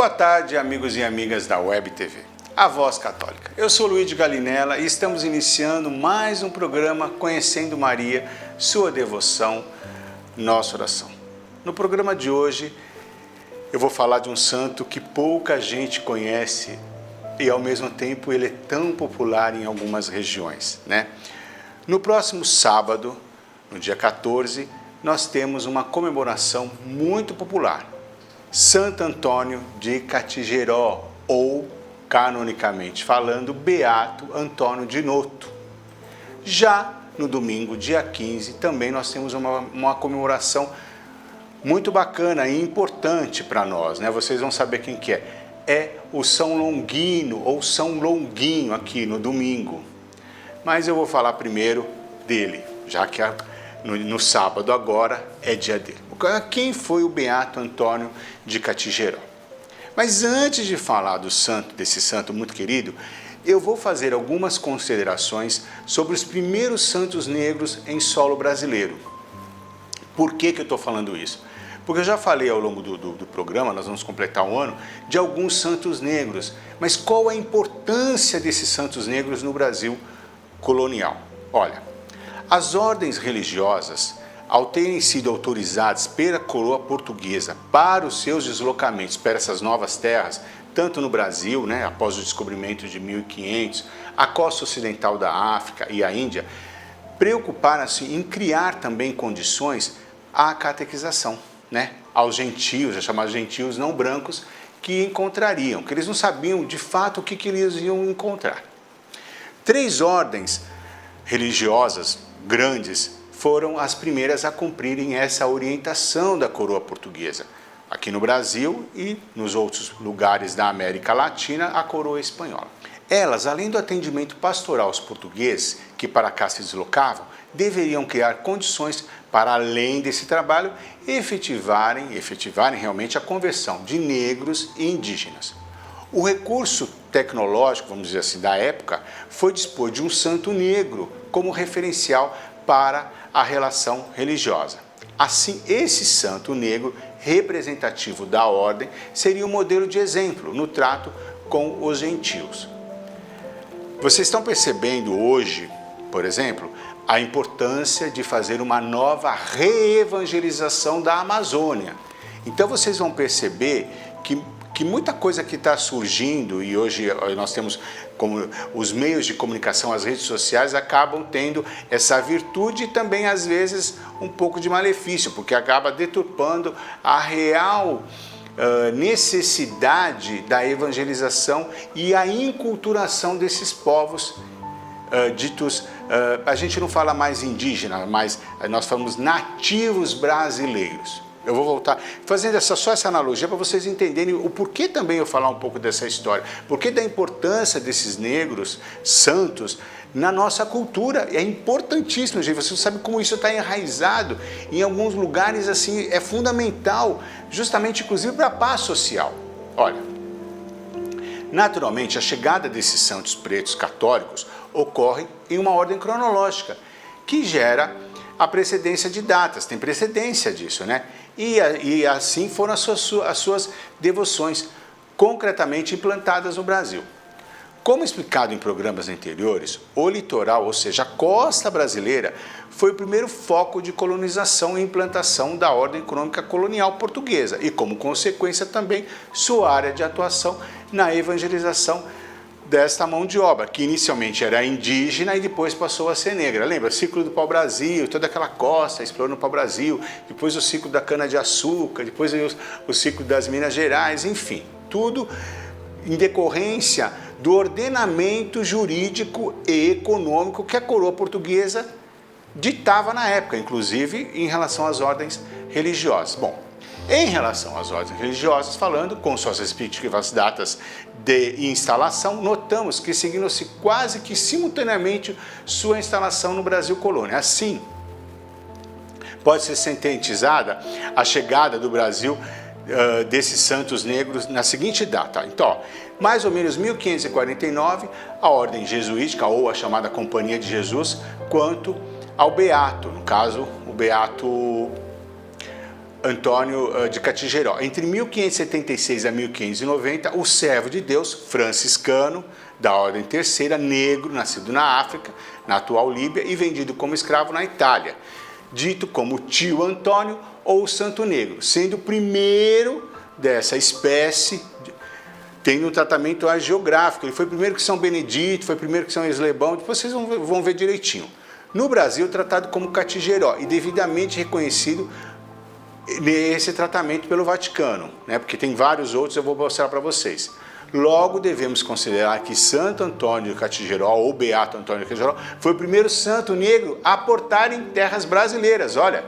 Boa tarde, amigos e amigas da Web TV, a Voz Católica. Eu sou Luiz de Galinella e estamos iniciando mais um programa Conhecendo Maria, sua devoção, nossa oração. No programa de hoje, eu vou falar de um santo que pouca gente conhece e, ao mesmo tempo, ele é tão popular em algumas regiões, né? No próximo sábado, no dia 14, nós temos uma comemoração muito popular. Santo Antônio de Catigeró, ou, canonicamente falando, Beato Antônio de Noto. Já no domingo, dia 15, também nós temos uma comemoração muito bacana e importante para nós, né? Vocês vão saber quem que é. É o São Longino, ou São Longuinho, aqui no domingo. Mas eu vou falar primeiro dele, já que no sábado agora é dia dele. Quem foi o Beato Antônio de Catigeró? Mas antes de falar desse santo muito querido, eu vou fazer algumas considerações sobre os primeiros santos negros em solo brasileiro. Por que eu estou falando isso? Porque eu já falei ao longo do programa, nós vamos completar um ano, de alguns santos negros. Mas qual a importância desses santos negros no Brasil colonial? Olha, as ordens religiosas, ao terem sido autorizadas pela coroa portuguesa para os seus deslocamentos para essas novas terras, tanto no Brasil, né, após o descobrimento de 1500, a costa ocidental da África e a Índia, preocuparam-se em criar também condições à catequização, né, aos gentios, os chamados gentios não brancos, que encontrariam, que eles não sabiam de fato o que eles iam encontrar. 3 ordens religiosas grandes foram as primeiras a cumprirem essa orientação da coroa portuguesa. Aqui no Brasil e nos outros lugares da América Latina, a coroa espanhola. Elas, além do atendimento pastoral aos portugueses que para cá se deslocavam, deveriam criar condições para, além desse trabalho, efetivarem realmente a conversão de negros e indígenas. O recurso tecnológico, vamos dizer assim, da época, foi dispor de um santo negro como referencial para a relação religiosa. Assim, esse santo negro, representativo da ordem, seria um modelo de exemplo no trato com os gentios. Vocês estão percebendo hoje, por exemplo, a importância de fazer uma nova reevangelização da Amazônia. Então vocês vão perceber que muita coisa que está surgindo, e hoje nós temos como os meios de comunicação, as redes sociais, acabam tendo essa virtude e também, às vezes, um pouco de malefício, porque acaba deturpando a real necessidade da evangelização e a inculturação desses povos ditos, a gente não fala mais indígena, mas nós falamos nativos brasileiros. Eu vou voltar fazendo só essa analogia para vocês entenderem o porquê também eu falar um pouco dessa história, porquê da importância desses negros santos na nossa cultura. É importantíssimo, gente. Você sabe como isso está enraizado em alguns lugares, assim, é fundamental, justamente inclusive para a paz social. Olha, naturalmente a chegada desses santos pretos católicos ocorre em uma ordem cronológica que gera a precedência de datas, tem precedência disso, né? E assim foram as suas devoções concretamente implantadas no Brasil. Como explicado em programas anteriores, o litoral, ou seja, a costa brasileira, foi o primeiro foco de colonização e implantação da ordem econômica colonial portuguesa e, como consequência, também sua área de atuação na evangelização desta mão de obra, que inicialmente era indígena e depois passou a ser negra. Lembra? O ciclo do pau-brasil, toda aquela costa explorando o pau-brasil, depois o ciclo da cana-de-açúcar, depois o ciclo das Minas Gerais, enfim, tudo em decorrência do ordenamento jurídico e econômico que a coroa portuguesa ditava na época, inclusive em relação às ordens religiosas. Bom, em relação às ordens religiosas, falando com suas respectivas datas de instalação, notamos que seguindo-se quase que simultaneamente sua instalação no Brasil colônia. Assim, pode ser sintetizada a chegada do Brasil desses santos negros na seguinte data. Então, mais ou menos 1549, a ordem jesuítica, ou a chamada Companhia de Jesus, quanto ao Beato, no caso, o Beato Antônio de Catiggeró. Entre 1576 a 1590, o servo de Deus, franciscano, da Ordem Terceira, negro, nascido na África, na atual Líbia, e vendido como escravo na Itália, dito como Tio Antônio ou Santo Negro, sendo o primeiro dessa espécie, tendo um tratamento geográfico. Ele foi primeiro que São Benedito, foi primeiro que São Eslebão, depois vocês vão ver direitinho. No Brasil, tratado como Catiggeró e devidamente reconhecido nesse tratamento pelo Vaticano, né? Porque tem vários outros, eu vou mostrar para vocês. Logo, devemos considerar que Santo Antônio de Catiggeró, ou Beato Antônio de Catiggeró, foi o primeiro santo negro a portar em terras brasileiras. Olha,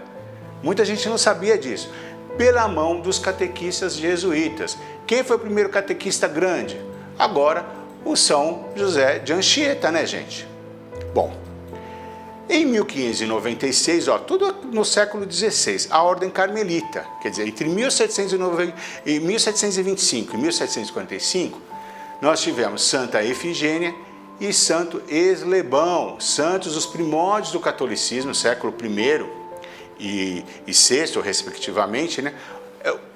muita gente não sabia disso. Pela mão dos catequistas jesuítas. Quem foi o primeiro catequista grande? Agora, o São José de Anchieta, né, gente? Bom, em 1596, tudo no século XVI, a Ordem Carmelita, quer dizer, entre 1725 e 1745, nós tivemos Santa Efigênia e Santo Eslebão, santos os primórdios do catolicismo, século I e VI, respectivamente, né?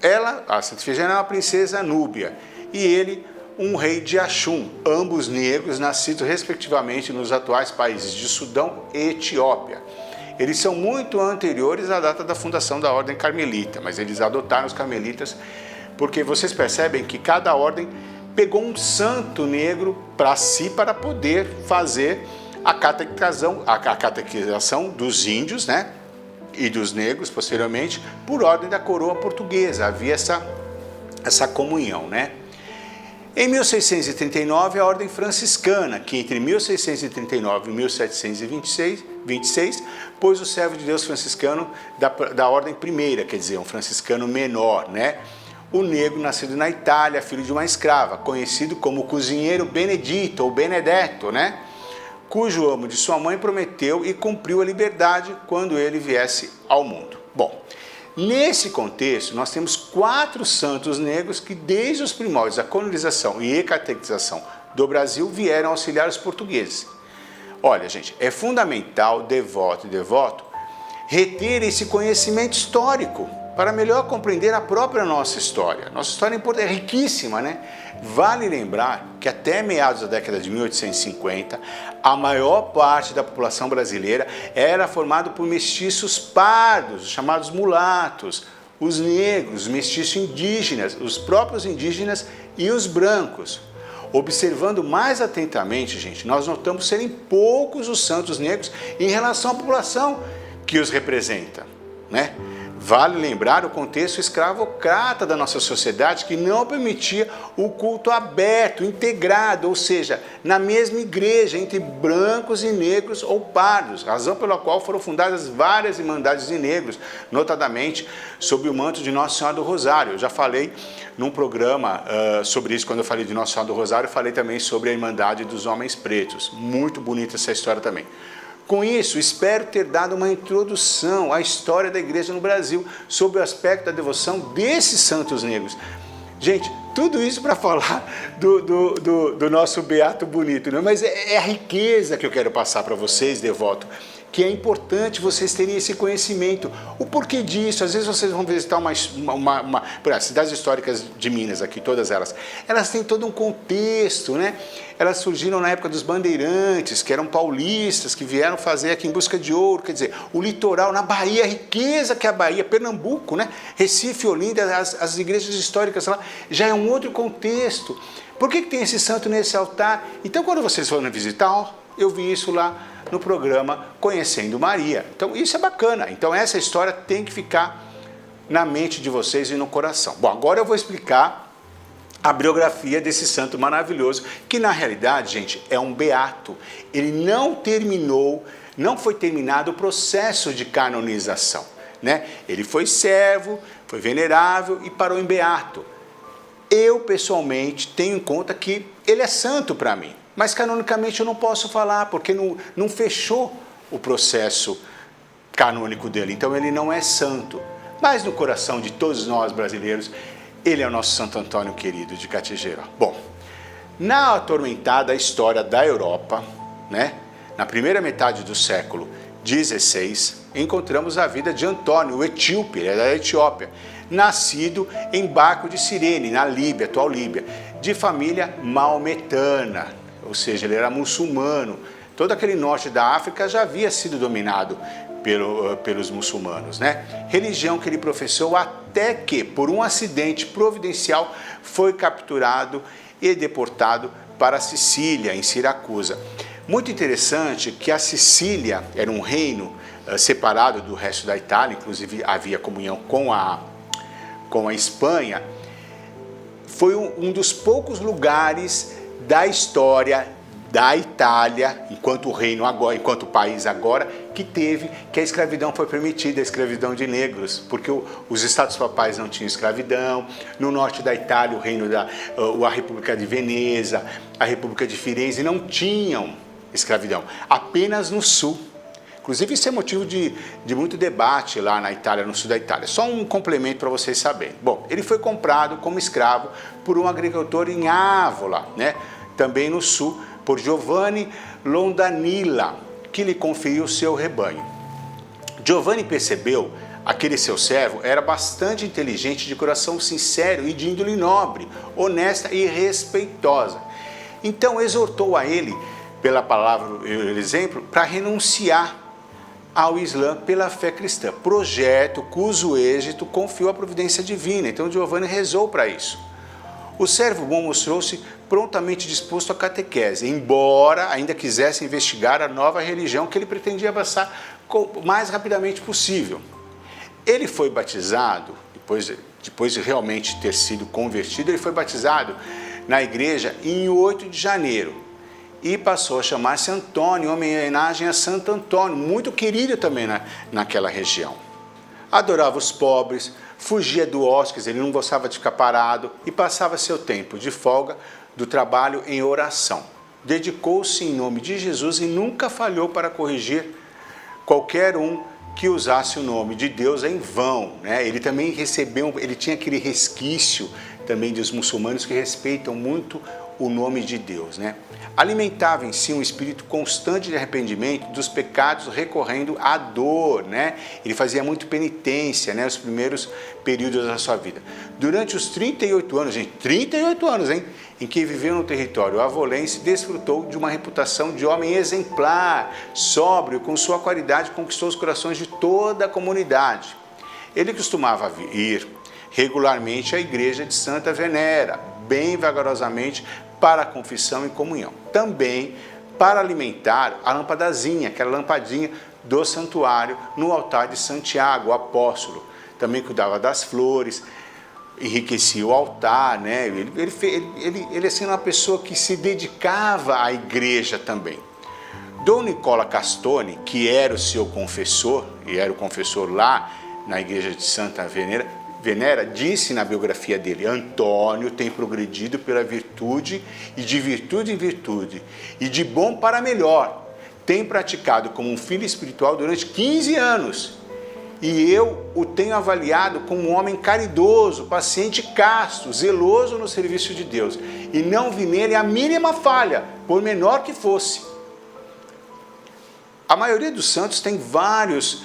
Ela, a Santa Efigênia, é uma princesa núbia, e ele, um rei de Axum, ambos negros, nascidos respectivamente nos atuais países de Sudão e Etiópia. Eles são muito anteriores à data da fundação da Ordem Carmelita, mas eles adotaram os carmelitas porque vocês percebem que cada ordem pegou um santo negro para si para poder fazer a catequização dos índios, né, e dos negros posteriormente, por ordem da coroa portuguesa. Havia essa comunhão, né? Em 1639, a Ordem Franciscana, que entre 1639 e 1726 pôs o servo de Deus franciscano da Ordem Primeira, quer dizer, um franciscano menor, né? O negro nascido na Itália, filho de uma escrava, conhecido como cozinheiro Benedito ou Benedetto, né? Cujo amo de sua mãe prometeu e cumpriu a liberdade quando ele viesse ao mundo. Bom, nesse contexto, nós temos 4 santos negros que, desde os primórdios da colonização e catequização do Brasil, vieram auxiliar os portugueses. Olha, gente, é fundamental, devoto, reter esse conhecimento histórico para melhor compreender a própria nossa história. Nossa história é riquíssima, né? Vale lembrar que até meados da década de 1850, a maior parte da população brasileira era formada por mestiços pardos, chamados mulatos, os negros, os mestiços indígenas, os próprios indígenas e os brancos. Observando mais atentamente, gente, nós notamos serem poucos os santos negros em relação à população que os representa, né? Vale lembrar o contexto escravocrata da nossa sociedade, que não permitia o culto aberto, integrado, ou seja, na mesma igreja, entre brancos e negros ou pardos, razão pela qual foram fundadas várias irmandades de negros, notadamente sob o manto de Nossa Senhora do Rosário. Eu já falei num programa sobre isso, quando eu falei de Nossa Senhora do Rosário, eu falei também sobre a Irmandade dos Homens Pretos. Muito bonita essa história também. Com isso, espero ter dado uma introdução à história da igreja no Brasil, sobre o aspecto da devoção desses santos negros. Gente, tudo isso para falar do nosso beato bonito, né? Mas é a riqueza que eu quero passar para vocês, devoto, que é importante vocês terem esse conhecimento. O porquê disso? Às vezes vocês vão visitar por exemplo, cidades históricas de Minas aqui, todas elas têm todo um contexto, né? Elas surgiram na época dos bandeirantes, que eram paulistas, que vieram fazer aqui em busca de ouro, quer dizer, o litoral, na Bahia, a riqueza que é a Bahia, Pernambuco, né? Recife, Olinda, as igrejas históricas lá, já é um outro contexto. Por que tem esse santo nesse altar? Então, quando vocês forem visitar, eu vi isso lá no programa Conhecendo Maria. Então, isso é bacana. Então, essa história tem que ficar na mente de vocês e no coração. Bom, agora eu vou explicar a biografia desse santo maravilhoso, que na realidade, gente, é um beato. Ele não foi terminado o processo de canonização, né? Ele foi servo, foi venerável e parou em beato. Eu, pessoalmente, tenho em conta que ele é santo para mim, mas canonicamente eu não posso falar, porque não fechou o processo canônico dele, então ele não é santo. Mas no coração de todos nós brasileiros, ele é o nosso Santo Antônio querido de Catiggeró. Bom, na atormentada história da Europa, né, na primeira metade do século 16, encontramos a vida de Antônio, o etíope, ele é da Etiópia, nascido em Baco de Cirene, na Líbia, atual Líbia, de família maometana, ou seja, ele era muçulmano. Todo aquele norte da África já havia sido dominado pelos muçulmanos, né? Religião que ele professou até que, por um acidente providencial, foi capturado e deportado para a Sicília, em Siracusa. Muito interessante que a Sicília era um reino separado do resto da Itália, inclusive havia comunhão com a Espanha. Foi um dos poucos lugares da história da Itália, enquanto reino agora, enquanto país agora, que a escravidão foi permitida, a escravidão de negros, porque os estados papais não tinham escravidão. No norte da Itália, a República de Veneza, a República de Firenze não tinham escravidão, apenas no sul. Inclusive, isso é motivo de muito debate lá na Itália, no sul da Itália. Só um complemento para vocês saberem. Bom, ele foi comprado como escravo por um agricultor em Ávola, né? Também no sul, por Giovanni Londanilla, que lhe conferiu o seu rebanho. Giovanni percebeu aquele seu servo era bastante inteligente, de coração sincero e de índole nobre, honesta e respeitosa. Então exortou a ele, pela palavra e exemplo, para renunciar ao Islã pela fé cristã, projeto cujo êxito confiou à providência divina. Então Giovanni rezou para isso. O servo bom mostrou-se prontamente disposto à catequese, embora ainda quisesse investigar a nova religião que ele pretendia abraçar o mais rapidamente possível. Ele foi batizado, depois de realmente ter sido convertido, ele foi batizado na igreja em 8 de janeiro e passou a chamar-se Antônio, em homenagem a Santo Antônio, muito querido também naquela região. Adorava os pobres, fugia do hóspedes, ele não gostava de ficar parado e passava seu tempo de folga do trabalho em oração. Dedicou-se em nome de Jesus e nunca falhou para corrigir qualquer um que usasse o nome de Deus em vão, né? Ele também ele tinha aquele resquício também dos muçulmanos que respeitam muito o nome de Deus, né? Alimentava em si um espírito constante de arrependimento dos pecados, recorrendo à dor, né? Ele fazia muito penitência, né? Os primeiros períodos da sua vida. Durante os 38 anos, gente, 38 anos, hein? Em que viveu no território avolense, desfrutou de uma reputação de homem exemplar, sóbrio, com sua qualidade conquistou os corações de toda a comunidade. Ele costumava ir regularmente à igreja de Santa Venera, bem vagarosamente, para a confissão e comunhão. Também para alimentar a lampadazinha, aquela lampadinha do santuário no altar de Santiago, o apóstolo. Também cuidava das flores, enriquecia o altar, né? Ele assim, uma pessoa que se dedicava à igreja também. Dom Nicola Castoni, que era o seu confessor, e era o confessor lá na igreja de Santa Venera, disse na biografia dele: Antônio tem progredido pela virtude e de virtude em virtude, e de bom para melhor. Tem praticado como um filho espiritual durante 15 anos. E eu o tenho avaliado como um homem caridoso, paciente e casto, zeloso no serviço de Deus. E não vi nele a mínima falha, por menor que fosse. A maioria dos santos tem vários,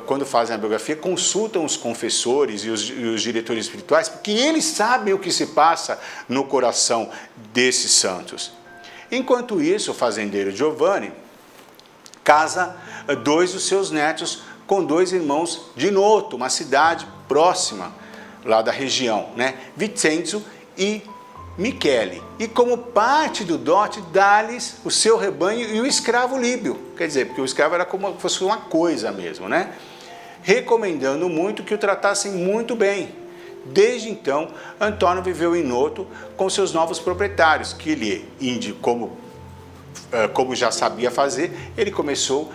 quando fazem a biografia, consultam os confessores e os diretores espirituais, porque eles sabem o que se passa no coração desses santos. Enquanto isso, o fazendeiro Giovanni casa 2 dos seus netos com 2 irmãos de Noto, uma cidade próxima lá da região, né? Vincenzo e Michele. E como parte do dote, dá-lhes o seu rebanho e o escravo líbio. Quer dizer, porque o escravo era como se fosse uma coisa mesmo, né? Recomendando muito que o tratassem muito bem. Desde então, Antônio viveu em Noto com seus novos proprietários, que ele, como já sabia fazer, ele começou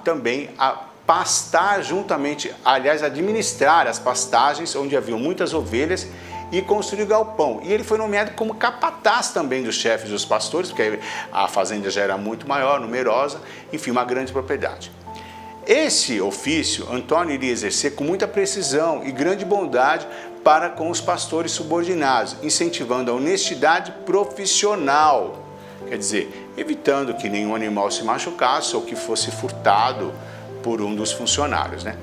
também a pastar juntamente, aliás, administrar as pastagens onde haviam muitas ovelhas e construir galpão. E ele foi nomeado como capataz também dos chefes dos pastores, porque a fazenda já era muito maior, numerosa, enfim, uma grande propriedade. Esse ofício, Antônio iria exercer com muita precisão e grande bondade para com os pastores subordinados, incentivando a honestidade profissional. Quer dizer, evitando que nenhum animal se machucasse ou que fosse furtado por um dos funcionários, né?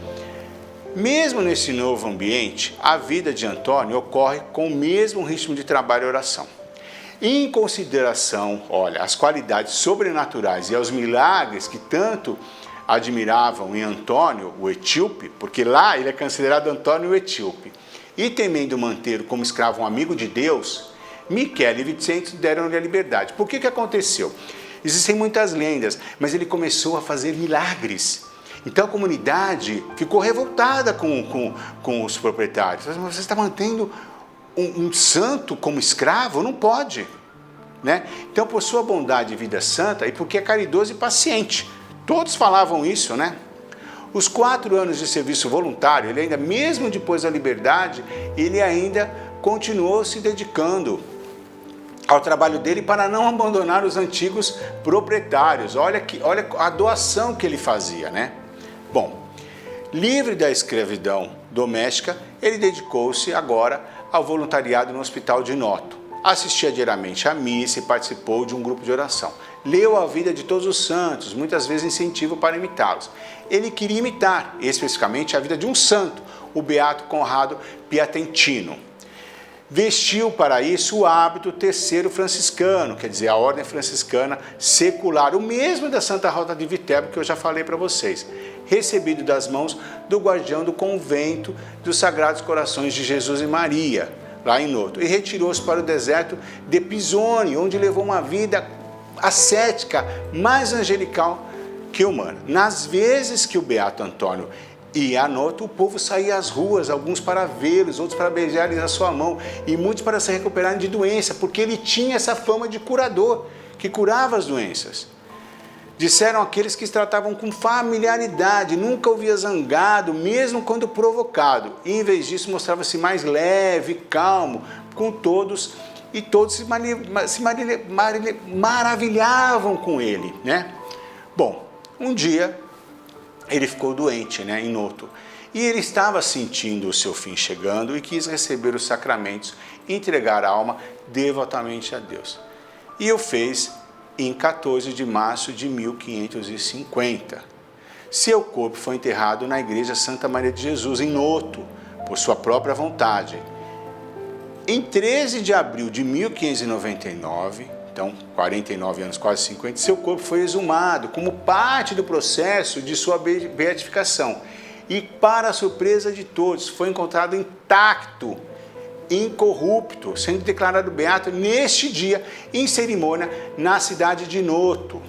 Mesmo nesse novo ambiente, a vida de Antônio ocorre com o mesmo ritmo de trabalho e oração. Em consideração, olha, às qualidades sobrenaturais e aos milagres que tanto admiravam em Antônio, o etíope, porque lá ele é considerado Antônio o etíope, e temendo manter como escravo um amigo de Deus, Miquel e Vicente deram-lhe a liberdade. Por que aconteceu? Existem muitas lendas, mas ele começou a fazer milagres. Então a comunidade ficou revoltada com os proprietários. Mas você está mantendo um santo como escravo? Não pode. Né? Então, por sua bondade e vida santa, e porque é caridoso e paciente. Todos falavam isso, né? Os 4 anos de serviço voluntário, ele ainda, mesmo depois da liberdade, ele ainda continuou se dedicando ao trabalho dele para não abandonar os antigos proprietários. Olha a doação que ele fazia, né? Bom, livre da escravidão doméstica, ele dedicou-se agora ao voluntariado no Hospital de Noto. Assistia diariamente à missa e participou de um grupo de oração. Leu a vida de todos os santos, muitas vezes incentivo para imitá-los. Ele queria imitar, especificamente, a vida de um santo, o beato Conrado Piacentino. Vestiu para isso o hábito terceiro franciscano, quer dizer, a ordem franciscana secular, o mesmo da Santa Rota de Viterbo que eu já falei para vocês, recebido das mãos do guardião do convento dos Sagrados Corações de Jesus e Maria, lá em Noto, e retirou-se para o deserto de Pisone, onde levou uma vida ascética, mais angelical que humana. Nas vezes que o beato Antônio ia a Noto, o povo saía às ruas, alguns para vê-los, outros para beijar-lhes a sua mão, e muitos para se recuperarem de doença, porque ele tinha essa fama de curador, que curava as doenças. Disseram aqueles que se tratavam com familiaridade, nunca o via zangado, mesmo quando provocado, e em vez disso mostrava-se mais leve, calmo, com todos, e todos se maravilhavam com ele, né? Bom, um dia ele ficou doente, né, em Noto, e ele estava sentindo o seu fim chegando e quis receber os sacramentos e entregar a alma devotamente a Deus. E o fez em 14 de março de 1550. Seu corpo foi enterrado na Igreja Santa Maria de Jesus, em Noto, por sua própria vontade. Em 13 de abril de 1599, então 49 anos, quase 50, seu corpo foi exumado como parte do processo de sua beatificação. E, para a surpresa de todos, foi encontrado intacto, incorrupto, sendo declarado beato neste dia, em cerimônia, na cidade de Noto.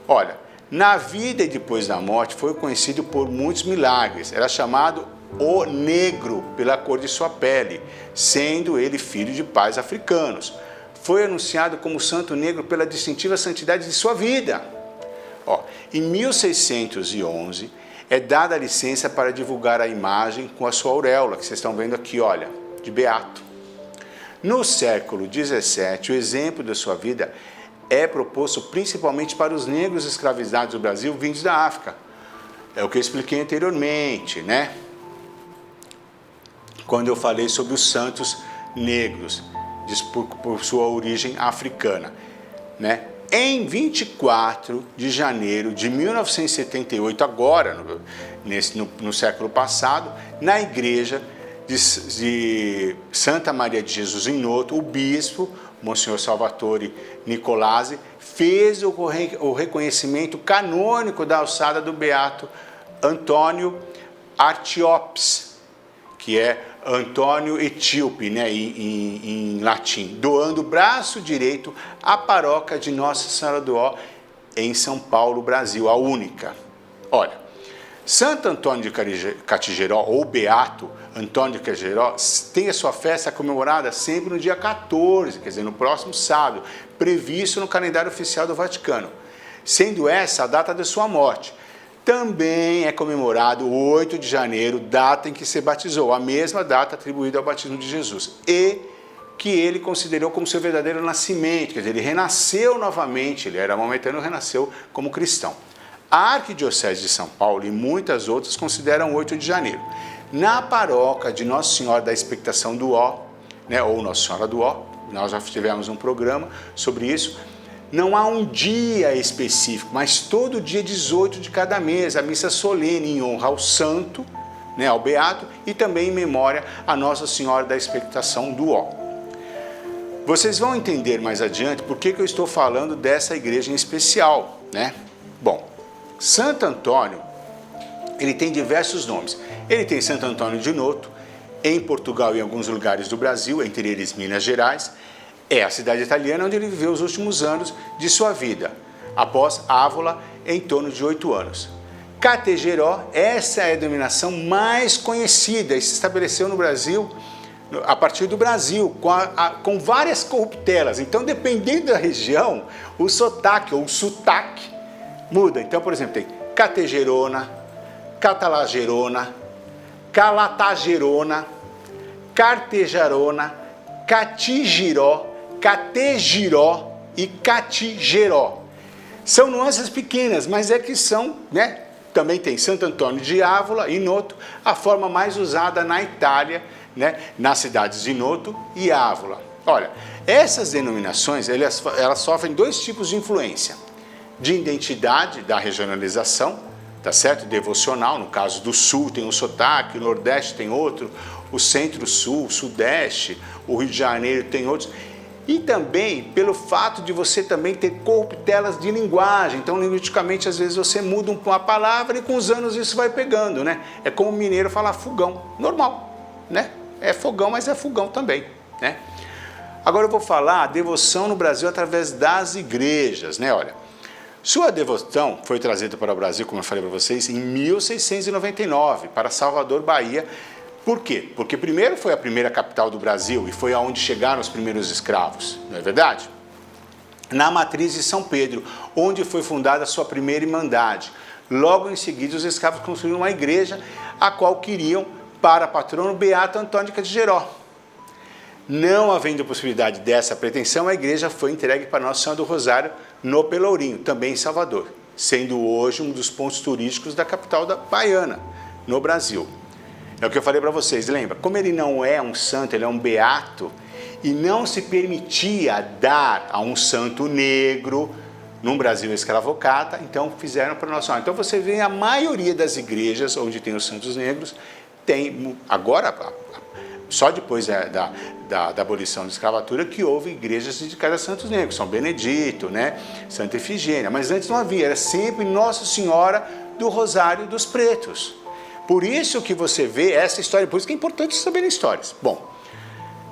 Olha, na vida e depois da morte, foi conhecido por muitos milagres. Era chamado o Negro, pela cor de sua pele, sendo ele filho de pais africanos. Foi anunciado como Santo Negro pela distintiva santidade de sua vida. Em 1611, é dada a licença para divulgar a imagem com a sua auréola, que vocês estão vendo aqui, olha, de beato. No século XVII, o exemplo da sua vida é proposto principalmente para os negros escravizados do Brasil vindos da África. É o que eu expliquei anteriormente, né? Quando eu falei sobre os santos negros, por sua origem africana, né? Em 24 de janeiro de 1978, agora, no século passado, na igreja de Santa Maria de Jesus em Noto, o bispo, Monsenhor Salvatore Nicolasi, fez o reconhecimento canônico da alçada do beato Antônio Artiopes, que é Antônio Etíope, né, em latim, doando o braço direito à paróquia de Nossa Senhora do Ó, em São Paulo, Brasil, a única. Olha, Santo Antônio de Catigeró, ou Beato Antônio de Catigeró, tem a sua festa comemorada sempre no dia 14, quer dizer, no próximo sábado, previsto no calendário oficial do Vaticano, sendo essa a data da sua morte. Também é comemorado o 8 de janeiro, data em que se batizou, a mesma data atribuída ao batismo de Jesus, e que ele considerou como seu verdadeiro nascimento, quer dizer, ele renasceu novamente, ele era maometano e renasceu como cristão. A Arquidiocese de São Paulo e muitas outras consideram o 8 de janeiro. Na paróquia de Nossa Senhora da Expectação do Ó, né, ou Nossa Senhora do Ó, nós já tivemos um programa sobre isso, não há um dia específico, mas todo dia 18 de cada mês, a missa solene em honra ao santo, né, ao beato, e também em memória a Nossa Senhora da Expectação do Ó. Vocês vão entender mais adiante por que eu estou falando dessa igreja em especial, né? Bom, Santo Antônio, ele tem diversos nomes. Ele tem Santo Antônio de Noto, em Portugal e em alguns lugares do Brasil, entre eles Minas Gerais. É a cidade italiana onde ele viveu os últimos anos de sua vida, após Ávola, em torno de 8 anos. Categeró, essa é a denominação mais conhecida e se estabeleceu no Brasil, a partir do Brasil, com várias corruptelas. Então, dependendo da região, o sotaque ou o sotaque muda. Então, por exemplo, tem Categerona, Catalagerona, Calatagerona, Cartejarona, Catigiró, Categiró e Catigeró. São nuances pequenas, mas é que são, né? Também tem Santo Antônio de Ávola e Noto, a forma mais usada na Itália, né? Nas cidades de Noto e Ávola. Olha, essas denominações, elas sofrem dois tipos de influência. De identidade, da regionalização, tá certo? Devocional, no caso do Sul tem um sotaque, o Nordeste tem outro, o Centro-Sul, o Sudeste, o Rio de Janeiro tem outros. E também pelo fato de você também ter corruptelas de linguagem. Então, linguisticamente, às vezes você muda uma palavra e com os anos isso vai pegando, né? É como o mineiro falar fogão, normal, né? É fogão, mas é fogão também, né? Agora eu vou falar a devoção no Brasil através das igrejas, né? Olha, sua devoção foi trazida para o Brasil, como eu falei para vocês, em 1699, para Salvador, Bahia. Por quê? Porque primeiro foi a primeira capital do Brasil e foi aonde chegaram os primeiros escravos, não é verdade? Na matriz de São Pedro, onde foi fundada a sua primeira irmandade. Logo em seguida, os escravos construíram uma igreja, a qual queriam para patrono Beato Antônio de Categeró. Não havendo possibilidade dessa pretensão, a igreja foi entregue para Nossa Senhora do Rosário no Pelourinho, também em Salvador, sendo hoje um dos pontos turísticos da capital baiana, no Brasil. É o que eu falei para vocês, lembra? Como ele não é um santo, ele é um beato, e não se permitia dar a um santo negro num Brasil escravocrata, então fizeram para Nossa Senhora. Então você vê a maioria das igrejas onde tem os santos negros, tem agora, só depois da abolição da escravatura, que houve igrejas dedicadas a santos negros, São Benedito, né? Santa Efigênia, mas antes não havia, era sempre Nossa Senhora do Rosário dos Pretos. Por isso que você vê essa história, por isso que é importante saber histórias. Bom,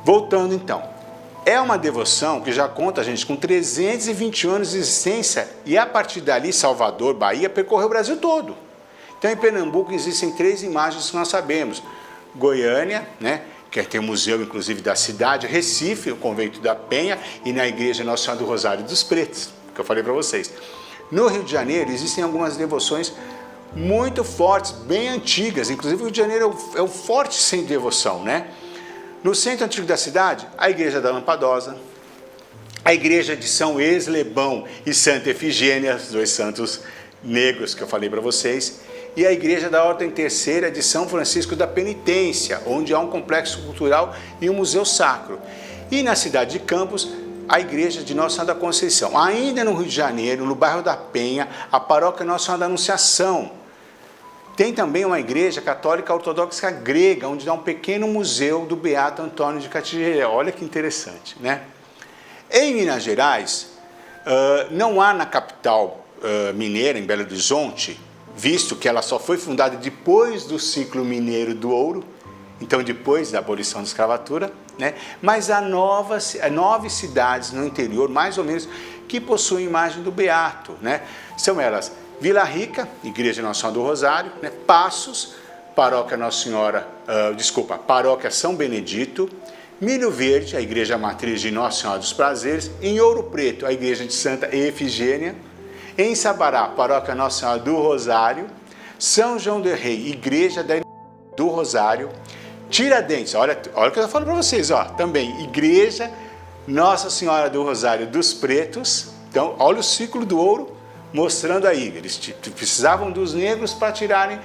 voltando então, é uma devoção que já conta, gente, com 320 anos de existência e a partir dali, Salvador, Bahia, percorreu o Brasil todo. Então, em Pernambuco existem 3 imagens que nós sabemos. Goiânia, né, que tem o museu, inclusive, da cidade, Recife, o Convento da Penha e na Igreja Nossa Senhora do Rosário dos Pretos, que eu falei para vocês. No Rio de Janeiro existem algumas devoções muito fortes, bem antigas, inclusive o Rio de Janeiro é um forte centro de devoção, né? No centro antigo da cidade, a Igreja da Lampadosa, a Igreja de São Eslebão e Santa Efigênia, os 2 santos negros que eu falei para vocês, e a Igreja da Ordem Terceira de São Francisco da Penitência, onde há um complexo cultural e um museu sacro. E na cidade de Campos, a Igreja de Nossa Senhora da Conceição. Ainda no Rio de Janeiro, no bairro da Penha, a Paróquia Nossa Senhora da Anunciação. Tem também uma igreja católica ortodoxa grega, onde dá um pequeno museu do Beato Antônio de Categeró. Olha que interessante, né? Em Minas Gerais, não há na capital mineira, em Belo Horizonte, visto que ela só foi fundada depois do ciclo mineiro do ouro, então depois da abolição da escravatura, né? Mas há 9 cidades no interior, mais ou menos, que possuem imagem do Beato, né? São elas Vila Rica, Igreja Nossa Senhora do Rosário, né? Passos, Paróquia Paróquia São Benedito, Milho Verde, a Igreja Matriz de Nossa Senhora dos Prazeres, em Ouro Preto, a Igreja de Santa Efigênia, em Sabará, Paróquia Nossa Senhora do Rosário, São João del Rei, Igreja do Rosário, Tiradentes, olha o que eu estou falando para vocês, ó, também Igreja Nossa Senhora do Rosário dos Pretos. Então, olha o ciclo do ouro, mostrando aí, eles precisavam dos negros para tirarem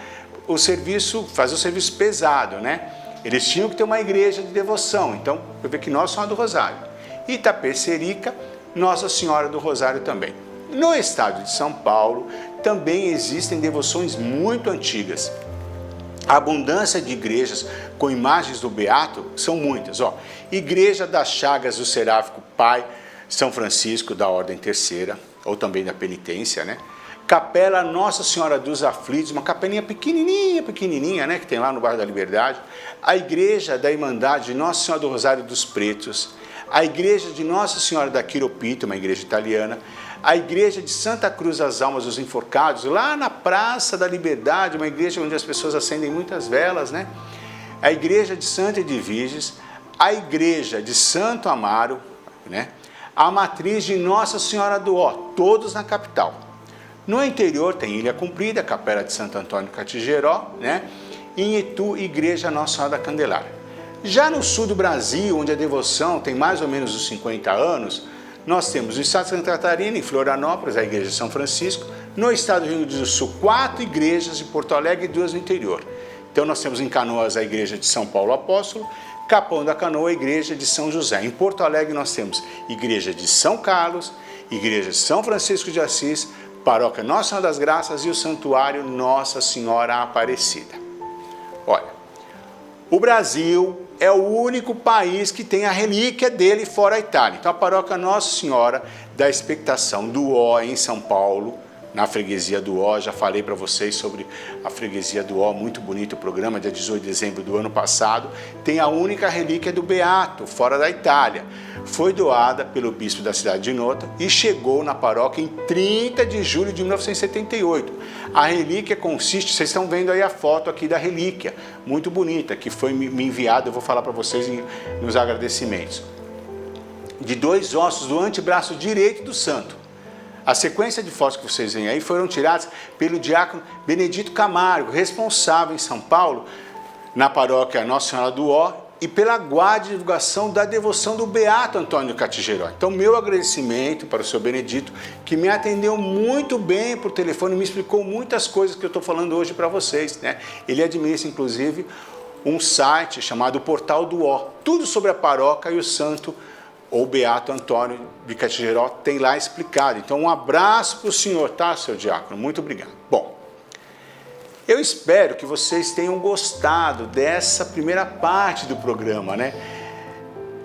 o serviço, fazer o serviço pesado, né? Eles tinham que ter uma igreja de devoção, então eu vejo que Nossa Senhora do Rosário. Itapecerica, Nossa Senhora do Rosário também. No estado de São Paulo, também existem devoções muito antigas. A abundância de igrejas com imagens do Beato são muitas. Igreja das Chagas do Seráfico Pai São Francisco da Ordem Terceira, ou também da Penitência, né? Capela Nossa Senhora dos Aflitos, uma capelinha pequenininha, né, que tem lá no bairro da Liberdade. A Igreja da Irmandade de Nossa Senhora do Rosário dos Pretos. A Igreja de Nossa Senhora da Quiropita, uma igreja italiana. A Igreja de Santa Cruz das Almas dos Enforcados, lá na Praça da Liberdade, uma igreja onde as pessoas acendem muitas velas, né? A Igreja de Santa Edviges. A Igreja de Santo Amaro, né? A Matriz de Nossa Senhora do Ó, todos na capital. No interior tem Ilha Comprida, Capela de Santo Antônio Catigeró, né? E em Itu, Igreja Nossa Senhora da Candelária. Já no sul do Brasil, onde a devoção tem mais ou menos os 50 anos, nós temos no estado de Santa Catarina, em Florianópolis, a Igreja de São Francisco. No estado do Rio Grande do Sul, 4 igrejas, em Porto Alegre e 2 no interior. Então nós temos em Canoas a Igreja de São Paulo Apóstolo, Capão da Canoa, a Igreja de São José. Em Porto Alegre nós temos Igreja de São Carlos, Igreja de São Francisco de Assis, Paróquia Nossa Senhora das Graças e o Santuário Nossa Senhora Aparecida. Olha, o Brasil é o único país que tem a relíquia dele fora a Itália. Então a Paróquia Nossa Senhora da Expectação do Ó, em São Paulo, na freguesia do Ó, já falei para vocês sobre a freguesia do Ó, muito bonito o programa, dia 18 de dezembro do ano passado, tem a única relíquia do Beato, fora da Itália. Foi doada pelo bispo da cidade de Nota e chegou na paróquia em 30 de julho de 1978. A relíquia consiste, vocês estão vendo aí a foto aqui da relíquia, muito bonita, que foi me enviada, eu vou falar para vocês nos agradecimentos. De 2 ossos do antebraço direito do santo. A sequência de fotos que vocês veem aí foram tiradas pelo diácono Benedito Camargo, responsável em São Paulo, na paróquia Nossa Senhora do Ó, e pela guarda de divulgação da devoção do Beato Antônio Catigeró. Então, meu agradecimento para o seu Benedito, que me atendeu muito bem por telefone e me explicou muitas coisas que eu estou falando hoje para vocês, né? Ele administra, inclusive, um site chamado Portal do Ó, tudo sobre a paróquia e o santo ou Beato Antônio de Catigeró tem lá explicado. Então, um abraço para o senhor, tá, seu diácono? Muito obrigado. Bom, eu espero que vocês tenham gostado dessa primeira parte do programa, né?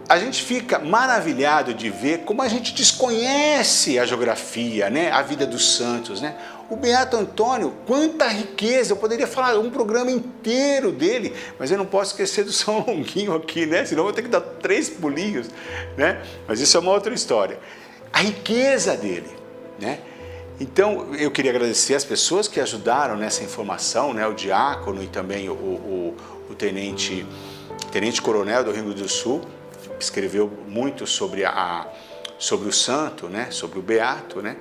A gente fica maravilhado de ver como a gente desconhece a geografia, né? A vida dos santos, né? O Beato Antônio, quanta riqueza, eu poderia falar um programa inteiro dele, mas eu não posso esquecer do São Longuinho aqui, né? Senão eu vou ter que dar 3 pulinhos, né? Mas isso é uma outra história. A riqueza dele, né? Então, eu queria agradecer as pessoas que ajudaram nessa informação, né? O diácono e também o tenente coronel do Rio Grande do Sul, que escreveu muito sobre o santo, né? Sobre o Beato, né?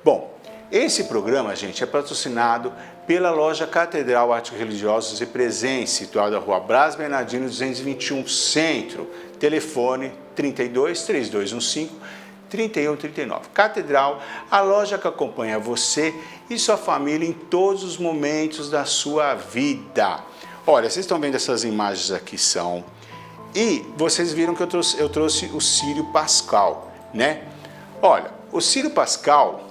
Bom, esse programa, gente, é patrocinado pela loja Catedral Artigos Religiosos e Presentes, situada na Rua Brás Bernardino 221, Centro. Telefone 32 3215 3139. Catedral, a loja que acompanha você e sua família em todos os momentos da sua vida. Olha, vocês estão vendo essas imagens aqui são... E vocês viram que eu trouxe o Círio Pascal, né? Olha, o Círio Pascal,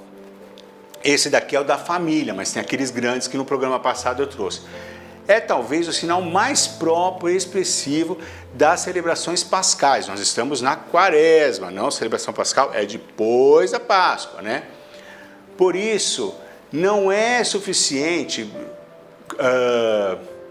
esse daqui é o da família, mas tem aqueles grandes que no programa passado eu trouxe. É talvez o sinal mais próprio e expressivo das celebrações pascais. Nós estamos na quaresma, não? A celebração pascal é depois da Páscoa, né? Por isso, não é suficiente,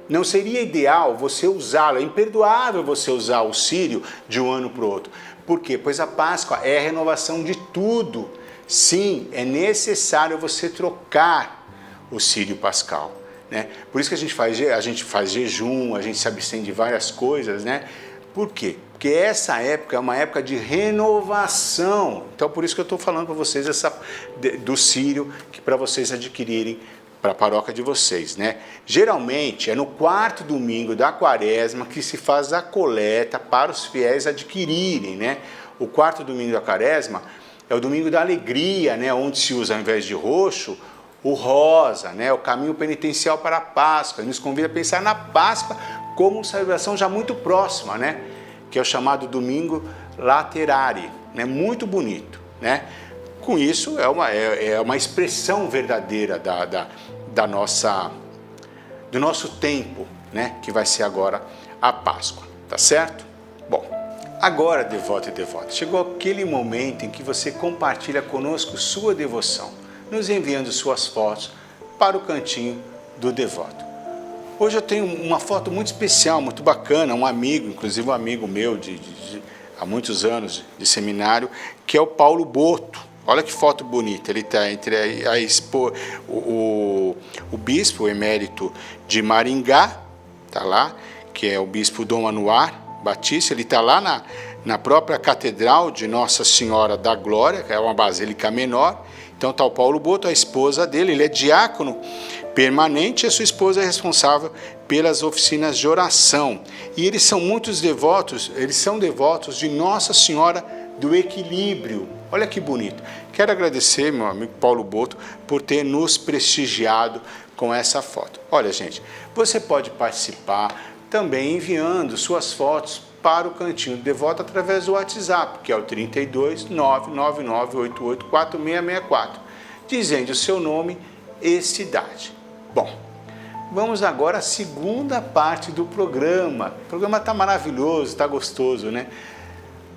não seria ideal você usá-lo, é imperdoável você usar o círio de um ano para o outro. Por quê? Pois a Páscoa é a renovação de tudo. Sim, é necessário você trocar o círio pascal, né? Por isso que a gente faz jejum, a gente se abstém de várias coisas, né? Por quê? Porque essa época é uma época de renovação. Então, por isso que eu estou falando para vocês do círio, que para vocês adquirirem para a paróquia de vocês, né? Geralmente é no 4º domingo da quaresma que se faz a coleta para os fiéis adquirirem, né? O 4º domingo da quaresma é o domingo da alegria, né? Onde se usa, ao invés de roxo, o rosa, né? O caminho penitencial para a Páscoa. Ele nos convida a pensar na Páscoa como uma celebração já muito próxima, né? Que é o chamado domingo laterare, né? Muito bonito. né? Com isso, é uma expressão verdadeira do nosso tempo, né? Que vai ser agora a Páscoa, tá certo? Bom, agora, devoto e devota, chegou aquele momento em que você compartilha conosco sua devoção, nos enviando suas fotos para o cantinho do devoto. Hoje eu tenho uma foto muito especial, muito bacana, um amigo, inclusive um amigo meu há muitos anos de seminário, que é o Paulo Boto. Olha que foto bonita, ele está entre o bispo emérito de Maringá, tá lá, que é o bispo Dom Anuar Batista, ele está lá na própria Catedral de Nossa Senhora da Glória, que é uma basílica menor. Então está o Paulo Boto, a esposa dele, ele é diácono permanente e a sua esposa é responsável pelas oficinas de oração. E eles são muitos devotos, eles são devotos de Nossa Senhora do Equilíbrio. Olha que bonito. Quero agradecer, meu amigo Paulo Boto, por ter nos prestigiado com essa foto. Olha, gente, você pode participar também enviando suas fotos para o Cantinho do Devoto através do WhatsApp, que é o 32 999 88 4664, dizendo o seu nome e cidade. Bom, vamos agora à segunda parte do programa. O programa está maravilhoso, está gostoso, né?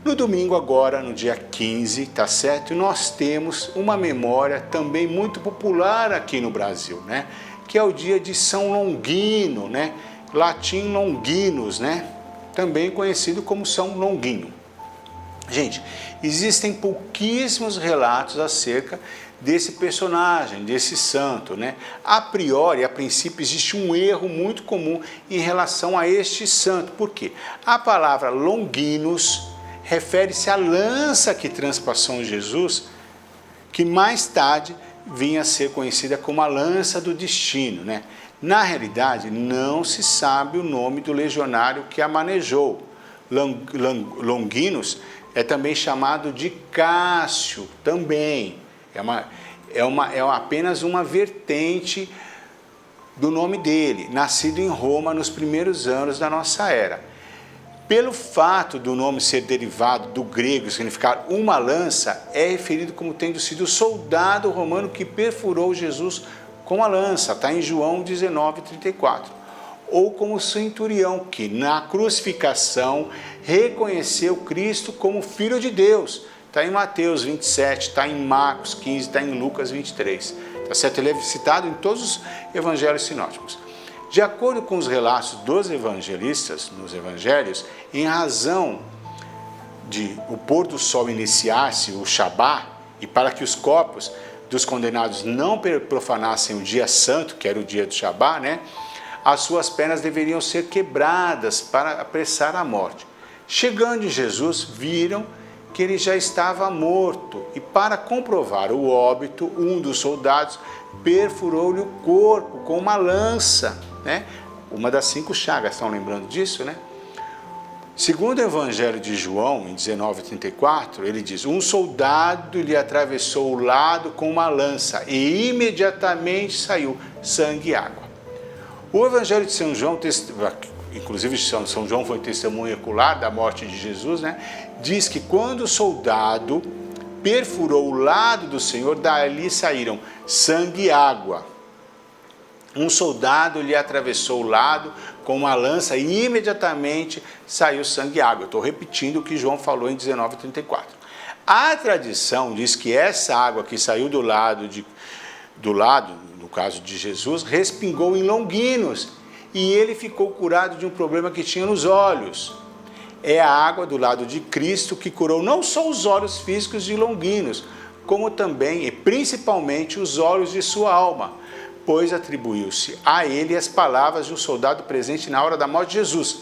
No domingo agora, no dia 15, tá certo? Nós temos uma memória também muito popular aqui no Brasil, né? Que é o dia de São Longuino, né? Latim Longinus, né? Também conhecido como São Longuinho. Gente, existem pouquíssimos relatos acerca desse personagem, desse santo, né? A princípio, existe um erro muito comum em relação a este santo. Por quê? A palavra Longinus refere-se à lança que transpassou Jesus, que mais tarde vinha a ser conhecida como a lança do destino, né? Na realidade, não se sabe o nome do legionário que a manejou. Longinus é também chamado de Cássio, também. É apenas uma vertente do nome dele, nascido em Roma nos primeiros anos da nossa era. Pelo fato do nome ser derivado do grego, significar uma lança, é referido como tendo sido o soldado romano que perfurou Jesus com a lança, está em João 19:34. Ou como centurião, que na crucificação reconheceu Cristo como Filho de Deus. Está em Mateus 27, está em Marcos 15, está em Lucas 23. Tá certo? Ele é citado em todos os evangelhos sinóticos. De acordo com os relatos dos evangelistas, nos evangelhos, em razão de o pôr do sol iniciar-se, o Shabá, e para que os corpos dos condenados não profanassem o dia santo, que era o dia do Shabá, né? As suas pernas deveriam ser quebradas para apressar a morte. Chegando em Jesus, viram que ele já estava morto, e para comprovar o óbito, um dos soldados perfurou-lhe o corpo com uma lança, né? Uma das 5 chagas, estão lembrando disso, né? Segundo o Evangelho de João, em 19:34, ele diz: um soldado lhe atravessou o lado com uma lança e imediatamente saiu sangue e água. O Evangelho de São João, inclusive São João foi testemunha ocular da morte de Jesus, né? Diz que quando o soldado perfurou o lado do Senhor, dali saíram sangue e água. Um soldado lhe atravessou o lado com uma lança e imediatamente saiu sangue e água. Estou repetindo o que João falou em 19:34. A tradição diz que essa água que saiu do lado, no caso de Jesus, respingou em Longinos e ele ficou curado de um problema que tinha nos olhos. É a água do lado de Cristo que curou não só os olhos físicos de Longinos, como também e principalmente os olhos de sua alma, pois atribuiu-se a ele as palavras de um soldado presente na hora da morte de Jesus.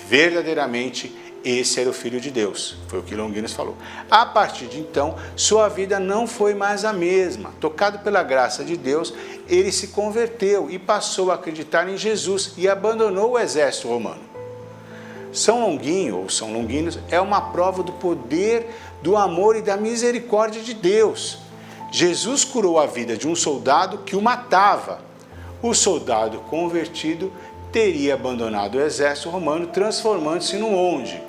Verdadeiramente, esse era o Filho de Deus. Foi o que Longinos falou. A partir de então, sua vida não foi mais a mesma. Tocado pela graça de Deus, ele se converteu e passou a acreditar em Jesus e abandonou o exército romano. São Longuinho, ou São Longinos, é uma prova do poder, do amor e da misericórdia de Deus. Jesus curou a vida de um soldado que o matava. O soldado convertido teria abandonado o exército romano, transformando-se num monge.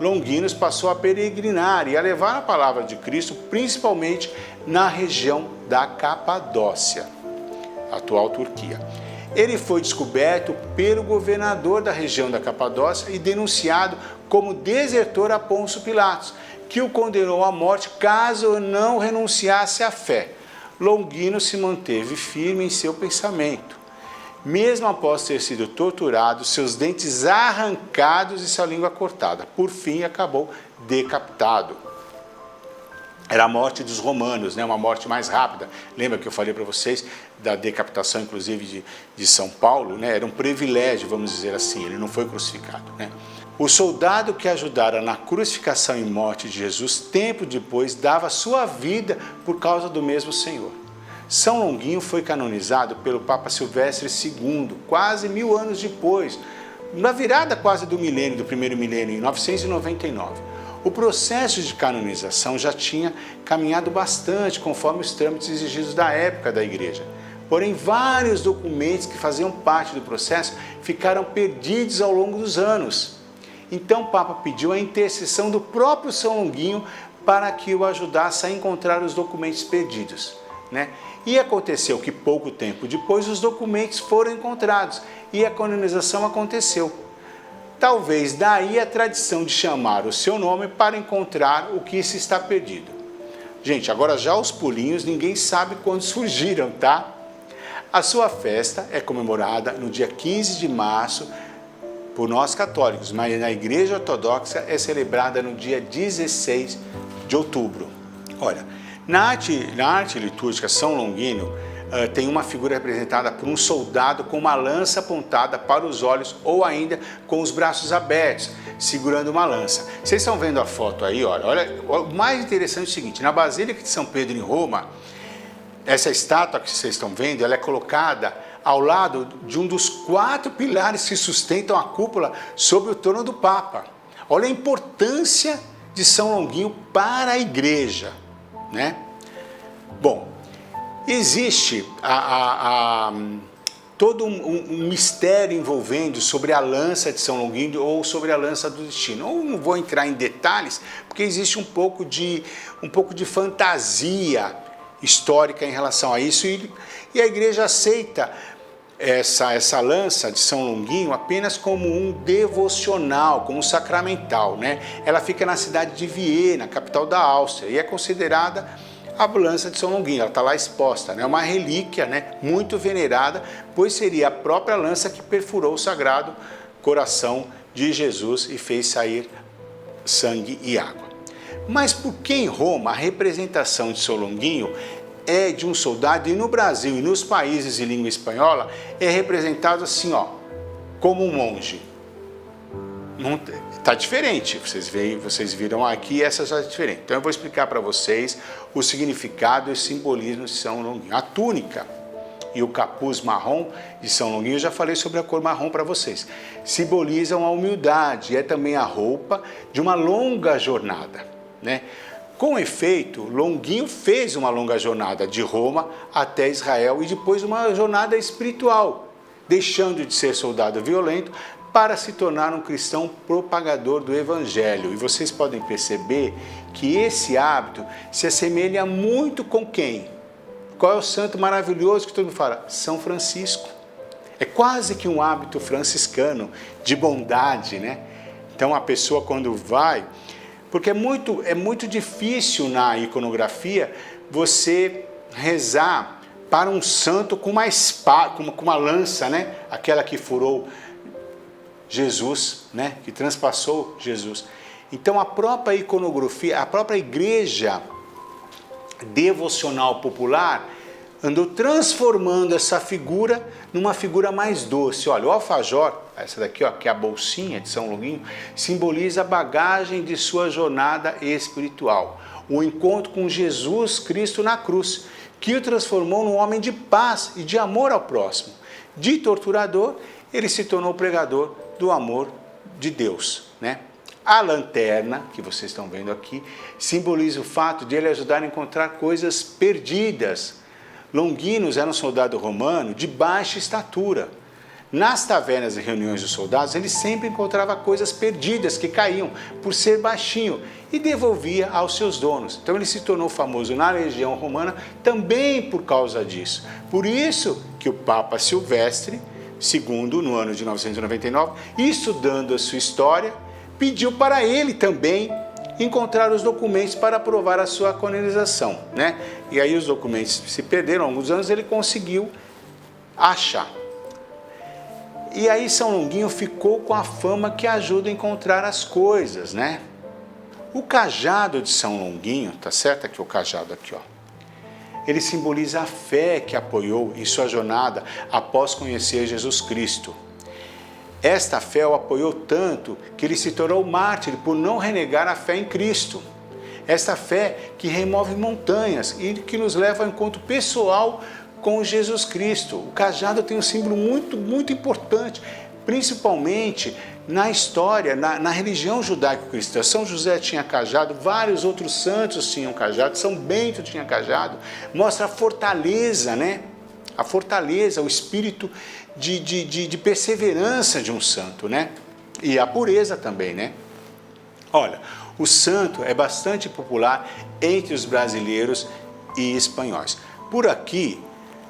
Longinos passou a peregrinar e a levar a palavra de Cristo, principalmente na região da Capadócia, atual Turquia. Ele foi descoberto pelo governador da região da Capadócia e denunciado como desertor a Pôncio Pilatos, que o condenou à morte caso não renunciasse à fé. Longino se manteve firme em seu pensamento. Mesmo após ter sido torturado, seus dentes arrancados e sua língua cortada. Por fim, acabou decapitado. Era a morte dos romanos, né? Uma morte mais rápida. Lembra que eu falei para vocês da decapitação, inclusive, de São Paulo? Né? Era um privilégio, vamos dizer assim, ele não foi crucificado. Né? O soldado que ajudara na crucificação e morte de Jesus, tempo depois, dava sua vida por causa do mesmo Senhor. São Longuinho foi canonizado pelo Papa Silvestre II, quase 1000 anos depois, na virada quase do milênio, do primeiro milênio, em 999. O processo de canonização já tinha caminhado bastante conforme os trâmites exigidos da época da Igreja. Porém, vários documentos que faziam parte do processo ficaram perdidos ao longo dos anos. Então o Papa pediu a intercessão do próprio São Longuinho para que o ajudasse a encontrar os documentos perdidos. Né? E aconteceu que pouco tempo depois os documentos foram encontrados e a canonização aconteceu. Talvez daí a tradição de chamar o seu nome para encontrar o que se está perdido. Gente, agora já os pulinhos ninguém sabe quando surgiram, tá? A sua festa é comemorada no dia 15 de março por nós católicos, mas na Igreja Ortodoxa é celebrada no dia 16 de outubro. Olha, na arte litúrgica, São Longuinho tem uma figura representada por um soldado com uma lança apontada para os olhos ou ainda com os braços abertos, segurando uma lança. Vocês estão vendo a foto aí, olha, o mais interessante é o seguinte, na Basílica de São Pedro em Roma, essa estátua que vocês estão vendo, ela é colocada ao lado de um dos 4 pilares que sustentam a cúpula sobre o trono do Papa. Olha a importância de São Longuinho para a Igreja, né? Bom, existe todo um mistério envolvendo sobre a lança de São Longuinho ou sobre a lança do destino. Eu não vou entrar em detalhes, porque existe um pouco de fantasia histórica em relação a isso e a Igreja aceita essa lança de São Longuinho apenas como um devocional, como um sacramental, né? Ela fica na cidade de Viena, capital da Áustria, e é considerada a lança de São Longuinho. Ela está lá exposta, né? É uma relíquia, né? Muito venerada, pois seria a própria lança que perfurou o Sagrado Coração de Jesus e fez sair sangue e água. Mas por que em Roma a representação de São Longuinho é de um soldado e no Brasil e nos países de língua espanhola é representado assim, ó, como um monge? Está diferente, vocês viram aqui, essa já é diferente. Então eu vou explicar para vocês o significado e o simbolismo de São Longuinho. A túnica e o capuz marrom de São Longuinho, eu já falei sobre a cor marrom para vocês, simbolizam a humildade, é também a roupa de uma longa jornada, né? Com efeito, Longuinho fez uma longa jornada de Roma até Israel e depois uma jornada espiritual, deixando de ser soldado violento para se tornar um cristão propagador do Evangelho. E vocês podem perceber que esse hábito se assemelha muito com quem? Qual é o santo maravilhoso que todo mundo fala? São Francisco. É quase que um hábito franciscano de bondade, né? Então a pessoa quando vai... Porque é muito difícil na iconografia você rezar para um santo com uma espada, com uma lança, né? Aquela que furou Jesus, né? Que transpassou Jesus. Então a própria iconografia, a própria igreja devocional popular andou transformando essa figura numa figura mais doce. Olha, o alfajor, essa daqui, ó, que é a bolsinha de São Longuinho, simboliza a bagagem de sua jornada espiritual. O encontro com Jesus Cristo na cruz, que o transformou num homem de paz e de amor ao próximo. De torturador, ele se tornou pregador do amor de Deus, né? A lanterna, que vocês estão vendo aqui, simboliza o fato de ele ajudar a encontrar coisas perdidas. Longinos era um soldado romano de baixa estatura. Nas tavernas e reuniões dos soldados, ele sempre encontrava coisas perdidas que caíam por ser baixinho e devolvia aos seus donos. Então ele se tornou famoso na legião romana também por causa disso. Por isso que o Papa Silvestre II, no ano de 999, estudando a sua história, pediu para ele também encontrar os documentos para provar a sua canonização, né? E aí os documentos se perderam há alguns anos, ele conseguiu achar. E aí São Longuinho ficou com a fama que ajuda a encontrar as coisas, né? O cajado de São Longuinho, tá certo? Aqui o cajado aqui, ó. Ele simboliza a fé que apoiou em sua jornada após conhecer Jesus Cristo. Esta fé o apoiou tanto que ele se tornou mártir por não renegar a fé em Cristo. Esta fé que remove montanhas e que nos leva ao encontro pessoal com Jesus Cristo. O cajado tem um símbolo muito importante, principalmente na história, na religião judaico-cristã. São José tinha cajado, vários outros santos tinham cajado, São Bento tinha cajado. Mostra a fortaleza, né? A fortaleza, o espírito de perseverança de um santo, né? E a pureza também, né? Olha, o santo é bastante popular entre os brasileiros e espanhóis. Por aqui,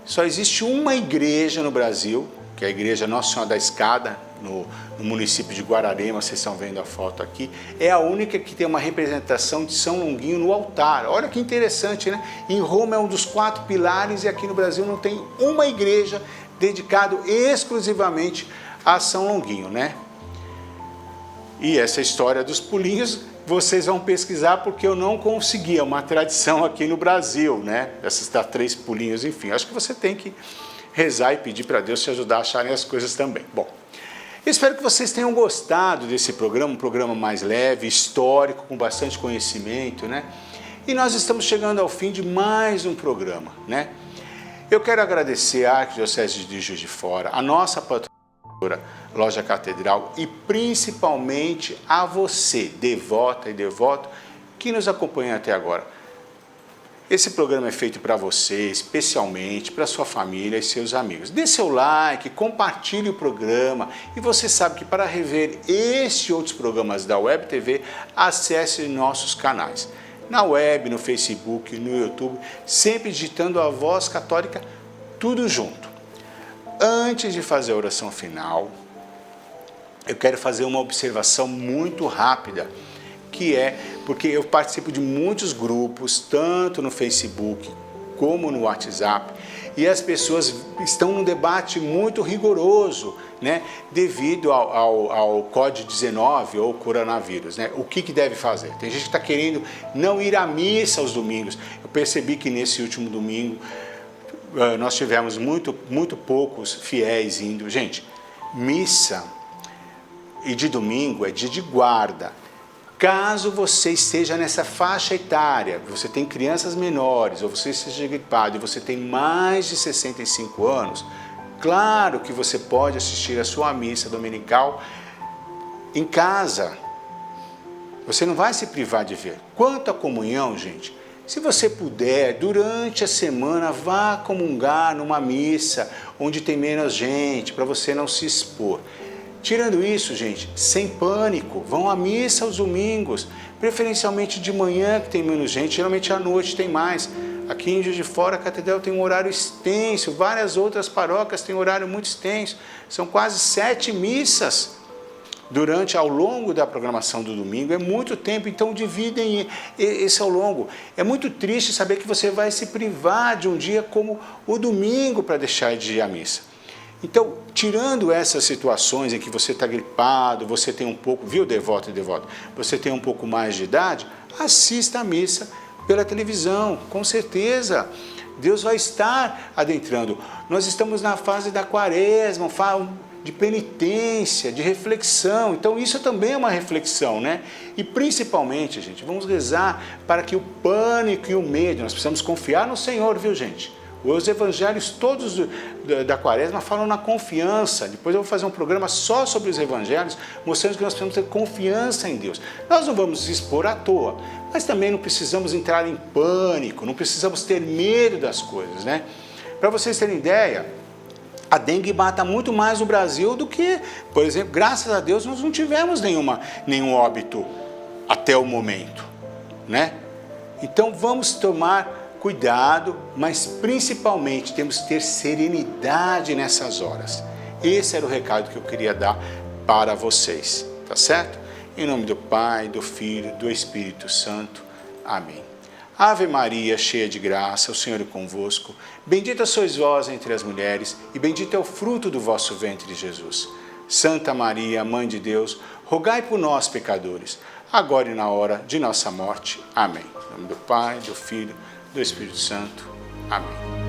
só existe uma igreja no Brasil, que é a Igreja Nossa Senhora da Escada, no município de Guararema, vocês estão vendo a foto aqui. É a única que tem uma representação de São Longuinho no altar. Olha que interessante, né? Em Roma é um dos 4 pilares e aqui no Brasil não tem uma igreja dedicada exclusivamente a São Longuinho, né? E essa história dos pulinhos, vocês vão pesquisar porque eu não consegui, é uma tradição aqui no Brasil, né? Essas 3 pulinhos, enfim. Acho que você tem que rezar e pedir para Deus te ajudar a acharem as coisas também. Bom, espero que vocês tenham gostado desse programa, um programa mais leve, histórico, com bastante conhecimento, né? E nós estamos chegando ao fim de mais um programa, né? Eu quero agradecer à Arquidiocese de Juiz de Fora, a nossa patrocinadora Loja Catedral e principalmente a você, devota e devoto, que nos acompanha até agora. Esse programa é feito para você, especialmente para sua família e seus amigos. Dê seu like, compartilhe o programa e você sabe que para rever este e outros programas da Web TV, acesse nossos canais. Na web, no Facebook, no YouTube, sempre digitando a Voz Católica, tudo junto. Antes de fazer a oração final, eu quero fazer uma observação muito rápida, que é porque eu participo de muitos grupos, tanto no Facebook como no WhatsApp, e as pessoas estão num debate muito rigoroso, né, devido ao Covid-19 ou coronavírus, né? O que deve fazer? Tem gente que está querendo não ir à missa aos domingos. Eu percebi que nesse último domingo nós tivemos muito poucos fiéis indo. Gente, missa e de domingo é dia de guarda. Caso você esteja nessa faixa etária, você tem crianças menores, ou você esteja gripado e você tem mais de 65 anos, claro que você pode assistir a sua missa dominical em casa. Você não vai se privar de ver. Quanto à comunhão, gente, se você puder, durante a semana, vá comungar numa missa onde tem menos gente, para você não se expor. Tirando isso, gente, sem pânico, vão à missa aos domingos, preferencialmente de manhã, que tem menos gente, geralmente à noite tem mais. Aqui em Juiz de Fora, a Catedral tem um horário extenso, várias outras paróquias têm um horário muito extenso, são quase 7 missas ao longo da programação do domingo, é muito tempo, então dividem esse ao longo. É muito triste saber que você vai se privar de um dia como o domingo para deixar de ir à missa. Então, tirando essas situações em que você está gripado, você tem um pouco, viu, devoto e devoto, você tem um pouco mais de idade, assista a missa pela televisão, com certeza. Deus vai estar adentrando. Nós estamos na fase da quaresma, de penitência, de reflexão. Então, isso também é uma reflexão, né? E principalmente, gente, vamos rezar para que o pânico e o medo, nós precisamos confiar no Senhor, viu, gente? Os evangelhos todos da quaresma falam na confiança. Depois eu vou fazer um programa só sobre os evangelhos, mostrando que nós precisamos ter confiança em Deus. Nós não vamos nos expor à toa, mas também não precisamos entrar em pânico, não precisamos ter medo das coisas, né? Para vocês terem ideia, A dengue mata muito mais no Brasil do que, por exemplo, graças a Deus nós não tivemos nenhum óbito até o momento, né? Então vamos tomar cuidado, mas principalmente temos que ter serenidade nessas horas. Esse era o recado que eu queria dar para vocês, tá certo? Em nome do Pai, do Filho, do Espírito Santo. Amém. Ave Maria, cheia de graça, o Senhor é convosco. Bendita sois vós entre as mulheres, e bendito é o fruto do vosso ventre, Jesus. Santa Maria, Mãe de Deus, rogai por nós, pecadores, agora e na hora de nossa morte. Amém. Em nome do Pai, do Filho, do Espírito Santo. Amém.